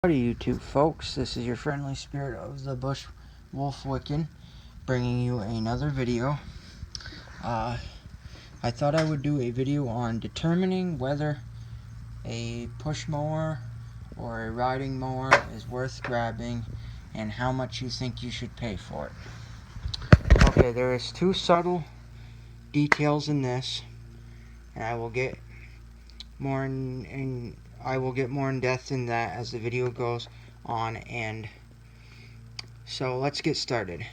Howdy YouTube folks, this is your friendly spirit of the bush wolf Wiccan bringing you another video. I thought I would do a video on determining whether a push mower or a riding mower is worth grabbing and how much you think you should pay for it. Okay, there is two subtle details in this, and I will get more in depth in that as the video goes on. And so let's get started.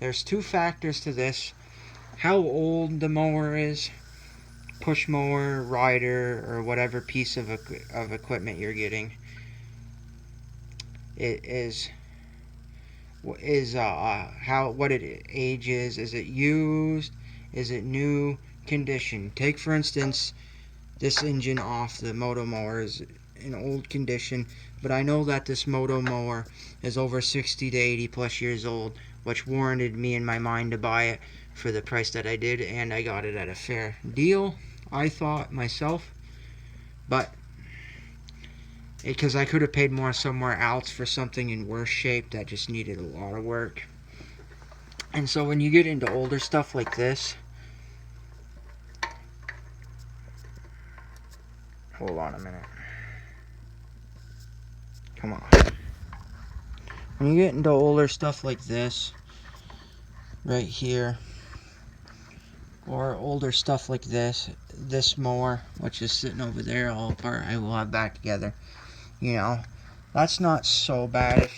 There's two factors to this: how old the mower is, push mower, rider, or whatever piece of equipment you're getting. It is what it age is. Is it used? Is it new condition? Take for instance this engine off the moto mower is in old condition, but I know that this moto mower is over 60 to 80 plus years old, which warranted me in my mind to buy it for the price that I did, and I got it at a fair deal, I thought myself. But because I could have paid more somewhere else for something in worse shape that just needed a lot of work. And so when you get into older stuff like this, hold on a minute. Come on. When you get into older stuff like this, right here, or older stuff like this mower, which is sitting over there all apart, I will have back together. You know, that's not so bad.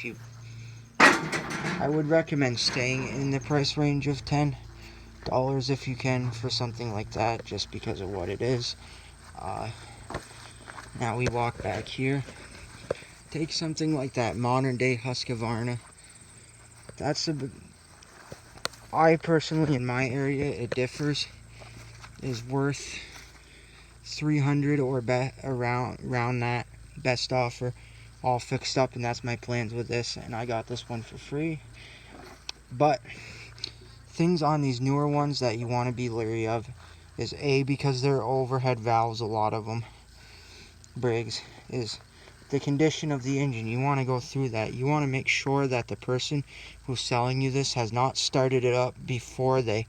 I would recommend staying in the price range of $10 if you can for something like that, just because of what it is. Now we walk back here. Take something like that modern day Husqvarna. I personally, in my area, it differs, is worth $300 or around that, best offer, all fixed up, and that's my plans with this, and I got this one for free. But things on these newer ones that you want to be leery of is because they're overhead valves, a lot of them, Briggs, is the condition of the engine. You want to go through that. You want to make sure that the person who's selling you this has not started it up before they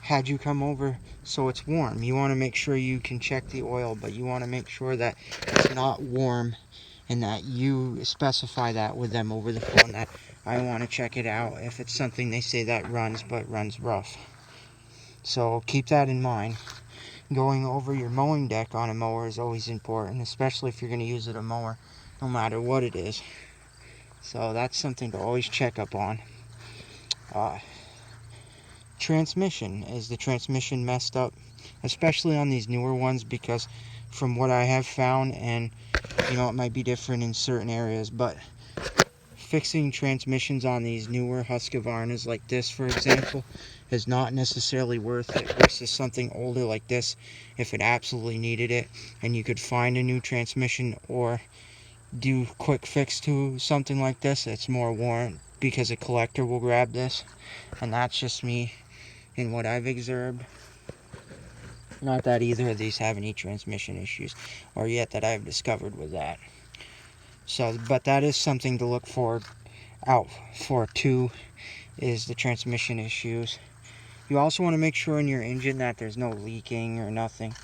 had you come over so it's warm. You want to make sure you can check the oil, but you want to make sure that it's not warm, and that you specify that with them over the phone, that I want to check it out if it's something they say that runs, but runs rough. So keep that in mind. Going over your mowing deck on a mower is always important, especially if you're going to use it a mower, no matter what it is. So that's something to always check up on. Transmission. Is the transmission messed up? Especially on these newer ones, because from what I have found, and you know, it might be different in certain areas, but fixing transmissions on these newer Husqvarnas like this, for example, is not necessarily worth it versus something older like this if it absolutely needed it and you could find a new transmission or do quick fix to something like this. It's more warrant because a collector will grab this, and that's just me in what I've observed. Not that either of these have any transmission issues or yet that I've discovered with that. So, but that is something to look out for too, is the transmission issues. You also want to make sure in your engine that there's no leaking or nothing,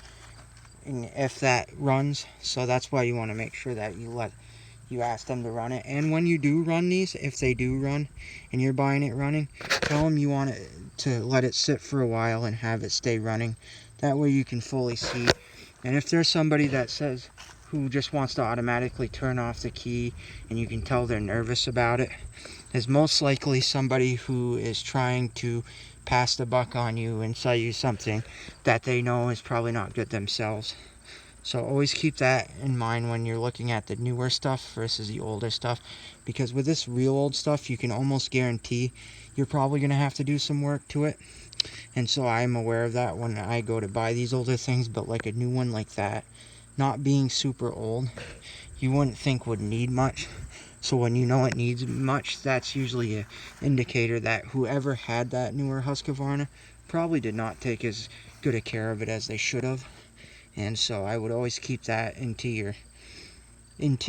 and if that runs. So that's why you want to make sure that you ask them to run it. And when you do run these, if they do run and you're buying it running, tell them you want it to let it sit for a while and have it stay running. That way you can fully see. And if there's somebody that says who just wants to automatically turn off the key and you can tell they're nervous about it, is most likely somebody who is trying to pass the buck on you and sell you something that they know is probably not good themselves. So always keep that in mind when you're looking at the newer stuff versus the older stuff, because with this real old stuff, you can almost guarantee you're probably going to have to do some work to it. And so I'm aware of that when I go to buy these older things. But like a new one like that, not being super old, you wouldn't think would need much. So when you know it needs much, that's usually an indicator that whoever had that newer Husqvarna probably did not take as good a care of it as they should have. And so I would always keep that into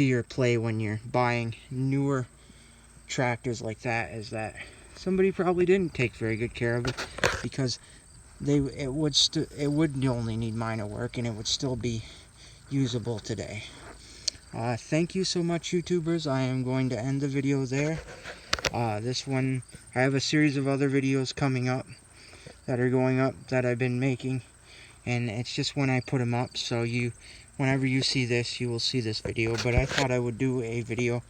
your play when you're buying newer tractors like that, is that somebody probably didn't take very good care of it, because it would only need minor work and it would still be usable today. Thank you so much, YouTubers. I am going to end the video there. This one, I have a series of other videos coming up that are going up that I've been making, and it's just when I put them up, so whenever you see this, you will see this video. But I thought I would do a video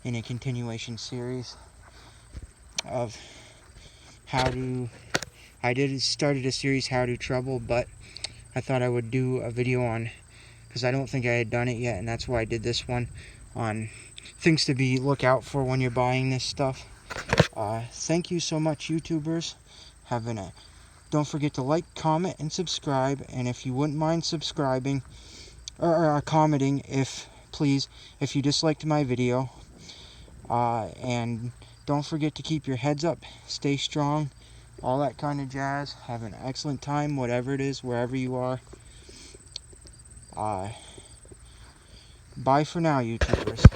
in a continuation series of started a series, How to Trouble, but I thought I would do a video on, because I don't think I had done it yet, and that's why I did this one, on things to look out for when you're buying this stuff. Thank you so much, YouTubers. Don't forget to like, comment, and subscribe, and if you wouldn't mind subscribing, or commenting, please, if you disliked my video. And don't forget to keep your heads up, stay strong, all that kind of jazz. Have an excellent time, whatever it is, wherever you are. Bye for now, YouTubers.